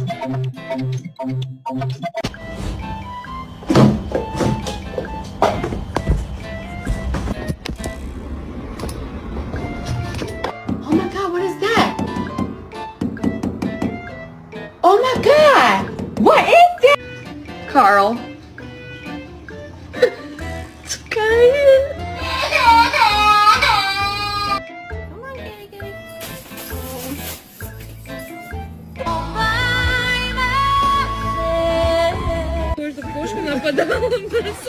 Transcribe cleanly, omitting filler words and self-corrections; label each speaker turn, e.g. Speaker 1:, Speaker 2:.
Speaker 1: Oh my God, what is that? Oh my God, what is that? Carl. It's okay. Кожна кошка нападала на нас.